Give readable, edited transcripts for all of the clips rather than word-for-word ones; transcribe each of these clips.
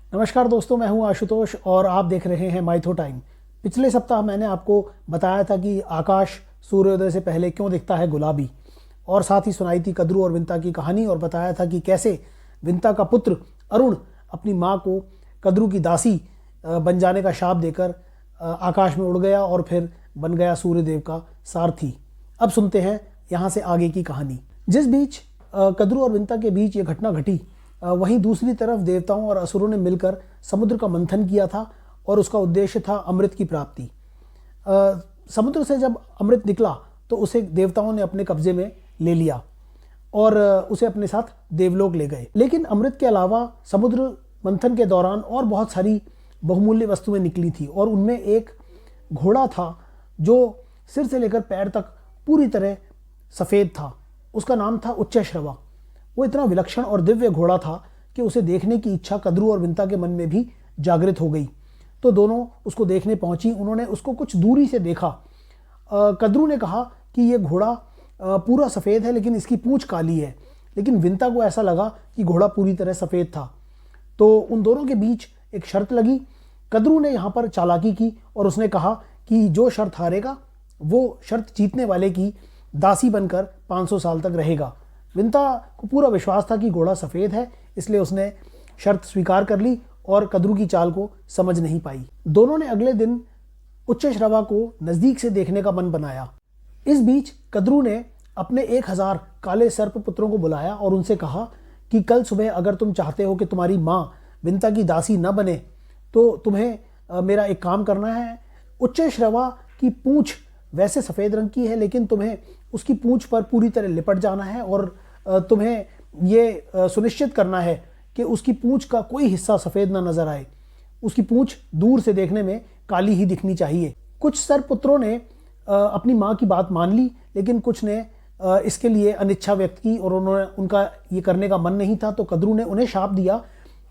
नमस्कार दोस्तों, मैं हूं आशुतोष और आप देख रहे हैं माइथो टाइम। पिछले सप्ताह मैंने आपको बताया था कि आकाश सूर्योदय से पहले क्यों दिखता है गुलाबी, और साथ ही सुनाई थी कद्रू और विंता की कहानी और बताया था कि कैसे विंता का पुत्र अरुण अपनी माँ को कद्रू की दासी बन जाने का शाप देकर आकाश में उड़ गया और फिर बन गया सूर्यदेव का सारथी। अब सुनते हैं यहाँ से आगे की कहानी। जिस बीच कद्रू और विंता के बीच ये घटना घटी, वहीं दूसरी तरफ देवताओं और असुरों ने मिलकर समुद्र का मंथन किया था और उसका उद्देश्य था अमृत की प्राप्ति। समुद्र से जब अमृत निकला तो उसे देवताओं ने अपने कब्जे में ले लिया और उसे अपने साथ देवलोक ले गए। लेकिन अमृत के अलावा समुद्र मंथन के दौरान और बहुत सारी बहुमूल्य वस्तुएं निकली थी और उनमें एक घोड़ा था जो सिर से लेकर पैर तक पूरी तरह सफ़ेद था। उसका नाम था उच्चैश्रवा। वो इतना विलक्षण और दिव्य घोड़ा था कि उसे देखने की इच्छा कद्रू और विंता के मन में भी जागृत हो गई। तो दोनों उसको देखने पहुंची। उन्होंने उसको कुछ दूरी से देखा। कद्रू ने कहा कि ये घोड़ा पूरा सफ़ेद है लेकिन इसकी पूंछ काली है, लेकिन विंता को ऐसा लगा कि घोड़ा पूरी तरह सफ़ेद था। तो उन दोनों के बीच एक शर्त लगी। कद्रू ने यहाँ पर चालाकी की और उसने कहा कि जो शर्त हारेगा वो शर्त जीतने वाले की दासी बनकर 500 साल तक रहेगा। विंता को पूरा विश्वास था कि घोड़ा सफ़ेद है, इसलिए उसने शर्त स्वीकार कर ली और कद्रू की चाल को समझ नहीं पाई। दोनों ने अगले दिन उच्चैश्रवा को नज़दीक से देखने का मन बनाया। इस बीच कद्रू ने अपने 1000 काले सर्प पुत्रों को बुलाया और उनसे कहा कि कल सुबह अगर तुम चाहते हो कि तुम्हारी माँ विंता की दासी न बने तो तुम्हें मेरा एक काम करना है। उच्चैश्रवा की पूँछ वैसे सफ़ेद रंग की है, लेकिन तुम्हें उसकी पूंछ पर पूरी तरह लिपट जाना है और तुम्हें ये सुनिश्चित करना है कि उसकी पूंछ का कोई हिस्सा सफ़ेद ना नज़र आए। उसकी पूंछ दूर से देखने में काली ही दिखनी चाहिए। कुछ सर्पपुत्रों ने अपनी माँ की बात मान ली, लेकिन कुछ ने इसके लिए अनिच्छा व्यक्त की और उनका ये करने का मन नहीं था। तो कद्रू ने उन्हें शाप दिया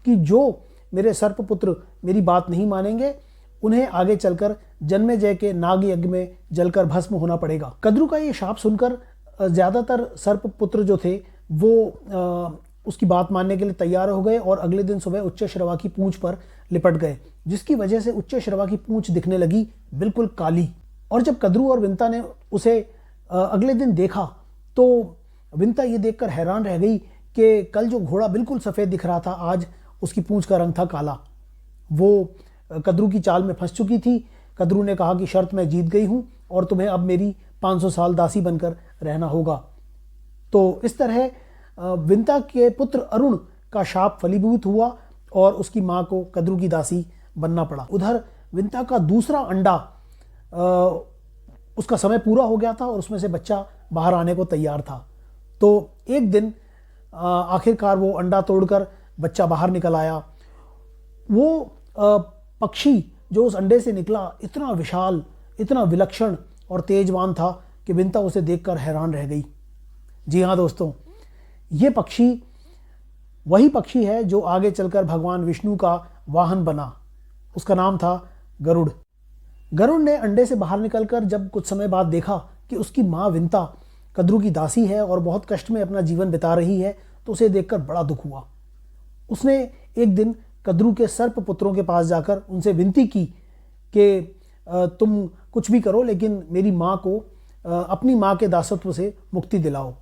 कि जो मेरे सर्पपुत्र मेरी बात नहीं मानेंगे उन्हें आगे चलकर जन्मेजय के नाग यज्ञ में जलकर भस्म होना पड़ेगा। कद्रू का ये शाप सुनकर ज़्यादातर सर्पपुत्र जो थे वो उसकी बात मानने के लिए तैयार हो गए और अगले दिन सुबह उच्चैश्रवा की पूंछ पर लिपट गए, जिसकी वजह से उच्चैश्रवा की पूंछ दिखने लगी बिल्कुल काली। और जब कद्रू और विंता ने उसे अगले दिन देखा तो विंता ये देखकर हैरान रह गई कि कल जो घोड़ा बिल्कुल सफ़ेद दिख रहा था, आज उसकी पूंछ का रंग था काला। वो कद्रू की चाल में फंस चुकी थी। कद्रू ने कहा कि शर्त मैं जीत गई हूँ और तुम्हें अब मेरी 500 साल दासी बनकर रहना होगा। तो इस तरह विंता के पुत्र अरुण का शाप फलीभूत हुआ और उसकी माँ को कद्रू की दासी बनना पड़ा। उधर विंता का दूसरा अंडा उसका समय पूरा हो गया था और उसमें से बच्चा बाहर आने को तैयार था। तो एक दिन आखिरकार वो अंडा तोड़कर बच्चा बाहर निकल आया। वो पक्षी जो उस अंडे से निकला इतना विशाल, इतना विलक्षण और तेजवान था कि विंता उसे देखकर हैरान रह गई। जी हाँ दोस्तों, ये पक्षी वही पक्षी है जो आगे चलकर भगवान विष्णु का वाहन बना। उसका नाम था गरुड़। गरुड़ ने अंडे से बाहर निकलकर जब कुछ समय बाद देखा कि उसकी माँ विंता कद्रू की दासी है और बहुत कष्ट में अपना जीवन बिता रही है, तो उसे देखकर बड़ा दुख हुआ। उसने एक दिन कद्रू के सर्प पुत्रों के पास जाकर उनसे विनती की कि तुम कुछ भी करो लेकिन मेरी माँ को अपनी माँ के दासत्व से मुक्ति दिलाओ।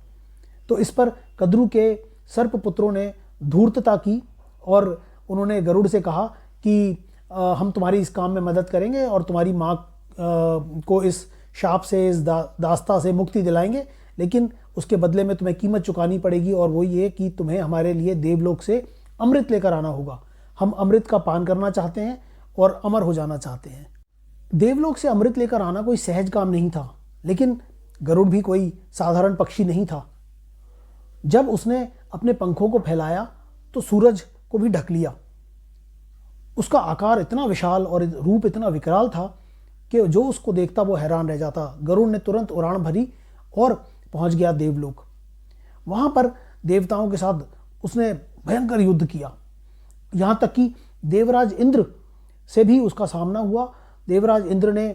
तो इस पर कद्रू के सर्प पुत्रों ने धूर्तता की और उन्होंने गरुड़ से कहा कि हम तुम्हारी इस काम में मदद करेंगे और तुम्हारी माँ को इस शाप से, इस दास्ता से मुक्ति दिलाएंगे, लेकिन उसके बदले में तुम्हें कीमत चुकानी पड़ेगी और वो ये कि तुम्हें हमारे लिए देवलोक से अमृत लेकर आना होगा। हम अमृत का पान करना चाहते हैं और अमर हो जाना चाहते हैं। देवलोक से अमृत लेकर आना कोई सहज काम नहीं था, लेकिन गरुड़ भी कोई साधारण पक्षी नहीं था। जब उसने अपने पंखों को फैलाया तो सूरज को भी ढक लिया। उसका आकार इतना विशाल और रूप इतना विकराल था कि जो उसको देखता वो हैरान रह जाता। गरुड़ ने तुरंत उड़ान भरी और पहुंच गया देवलोक। वहां पर देवताओं के साथ उसने भयंकर युद्ध किया, यहाँ तक कि देवराज इंद्र से भी उसका सामना हुआ। देवराज इंद्र ने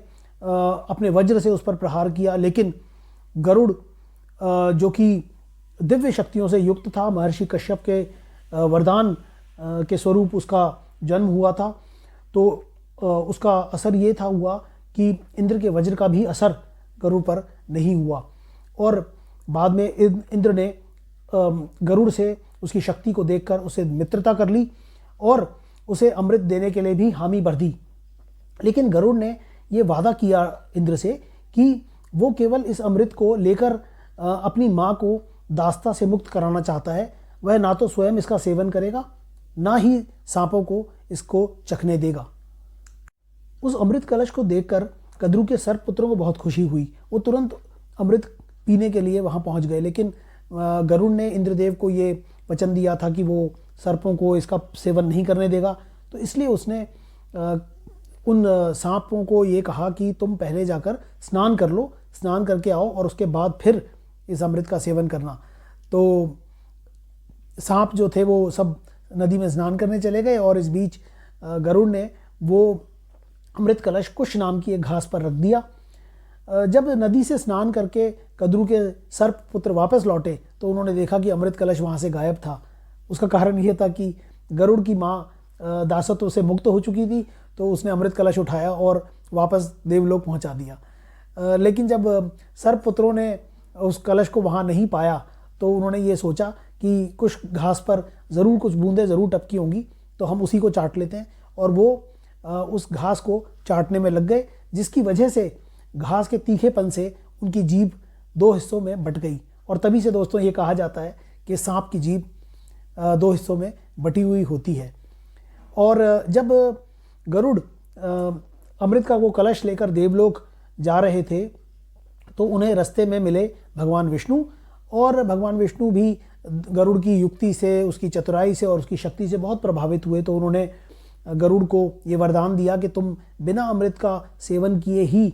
अपने वज्र से उस पर प्रहार किया, लेकिन गरुड़ जो कि दिव्य शक्तियों से युक्त था, महर्षि कश्यप के वरदान के स्वरूप उसका जन्म हुआ था तो उसका असर ये था हुआ कि इंद्र के वज्र का भी असर गरुड़ पर नहीं हुआ। और बाद में इंद्र ने गरुड़ से उसकी शक्ति को देखकर उसे मित्रता कर ली और उसे अमृत देने के लिए भी हामी भर दी। लेकिन गरुड़ ने ये वादा किया इंद्र से कि वो केवल इस अमृत को लेकर अपनी माँ को दास्ता से मुक्त कराना चाहता है। वह ना तो स्वयं इसका सेवन करेगा, ना ही सांपों को इसको चखने देगा। उस अमृत कलश को देखकर कद्रू के सर्पपुत्रों को बहुत खुशी हुई। वो तुरंत अमृत पीने के लिए वहाँ पहुँच गए। लेकिन गरुड़ ने इंद्रदेव को ये वचन दिया था कि वो सर्पों को इसका सेवन नहीं करने देगा, तो इसलिए उसने उन सांपों को ये कहा कि तुम पहले जाकर स्नान कर लो, स्नान करके आओ और उसके बाद फिर इस अमृत का सेवन करना। तो सांप जो थे वो सब नदी में स्नान करने चले गए और इस बीच गरुड़ ने वो अमृत कलश कुश नाम की एक घास पर रख दिया। जब नदी से स्नान करके कद्रू के सर्प पुत्र वापस लौटे तो उन्होंने देखा कि अमृत कलश वहाँ से गायब था। उसका कारण ये था कि गरुड़ की माँ दासत्व से मुक्त हो चुकी थी, तो उसने अमृत कलश उठाया और वापस देवलोक पहुँचा दिया। लेकिन जब सर्प पुत्रों ने उस कलश को वहाँ नहीं पाया तो उन्होंने ये सोचा कि कुछ घास पर ज़रूर कुछ बूंदें ज़रूर टपकी होंगी, तो हम उसी को चाट लेते हैं। और वो उस घास को चाटने में लग गए, जिसकी वजह से घास के तीखेपन से उनकी जीभ दो हिस्सों में बट गई। और तभी से दोस्तों ये कहा जाता है कि सांप की जीभ दो हिस्सों में बटी हुई होती है। और जब गरुड़ अमृत का वो कलश लेकर देवलोक जा रहे थे तो उन्हें रास्ते में मिले भगवान विष्णु। और भगवान विष्णु भी गरुड़ की युक्ति से, उसकी चतुराई से और उसकी शक्ति से बहुत प्रभावित हुए। तो उन्होंने गरुड़ को ये वरदान दिया कि तुम बिना अमृत का सेवन किए ही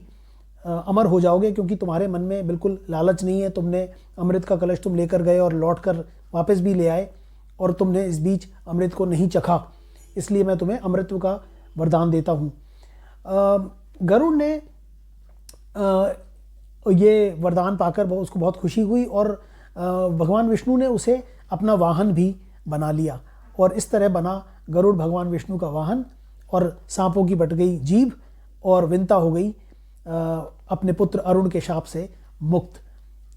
अमर हो जाओगे, क्योंकि तुम्हारे मन में बिल्कुल लालच नहीं है। तुमने अमृत का कलश तुम लेकर गए और लौटकर वापस भी ले आए और तुमने इस बीच अमृत को नहीं चखा, इसलिए मैं तुम्हें अमृत का वरदान देता हूँ। गरुड़ ने ये वरदान पाकर उसको बहुत खुशी हुई और भगवान विष्णु ने उसे अपना वाहन भी बना लिया। और इस तरह बना गरुड़ भगवान विष्णु का वाहन और सांपों की बट गई जीभ और विंता हो गई अपने पुत्र अरुण के शाप से मुक्त।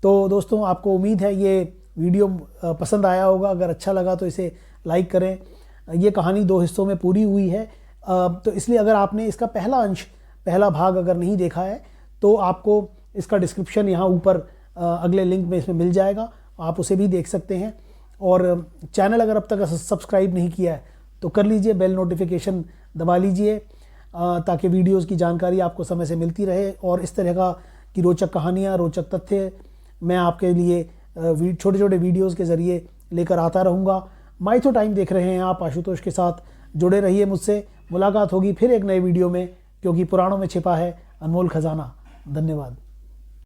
तो दोस्तों, आपको उम्मीद है ये वीडियो पसंद आया होगा। अगर अच्छा लगा तो इसे लाइक करें। ये कहानी दो हिस्सों में पूरी हुई है, तो इसलिए अगर आपने इसका पहला भाग अगर नहीं देखा है तो आपको इसका डिस्क्रिप्शन यहाँ ऊपर अगले लिंक में इसमें मिल जाएगा, आप उसे भी देख सकते हैं। और चैनल अगर अब तक सब्सक्राइब नहीं किया है तो कर लीजिए, बेल नोटिफिकेशन दबा लीजिए ताकि वीडियोस की जानकारी आपको समय से मिलती रहे। और इस तरह की रोचक कहानियाँ, रोचक तथ्य मैं आपके लिए छोटे छोटे वीडियोस के ज़रिए लेकर आता रहूँगा। माइथो टाइम देख रहे हैं आप, आशुतोष के साथ जुड़े रहिए मुझसे। मुलाकात होगी फिर एक नए वीडियो में, क्योंकि पुराणों में छिपा है अनमोल खजाना। धन्यवाद।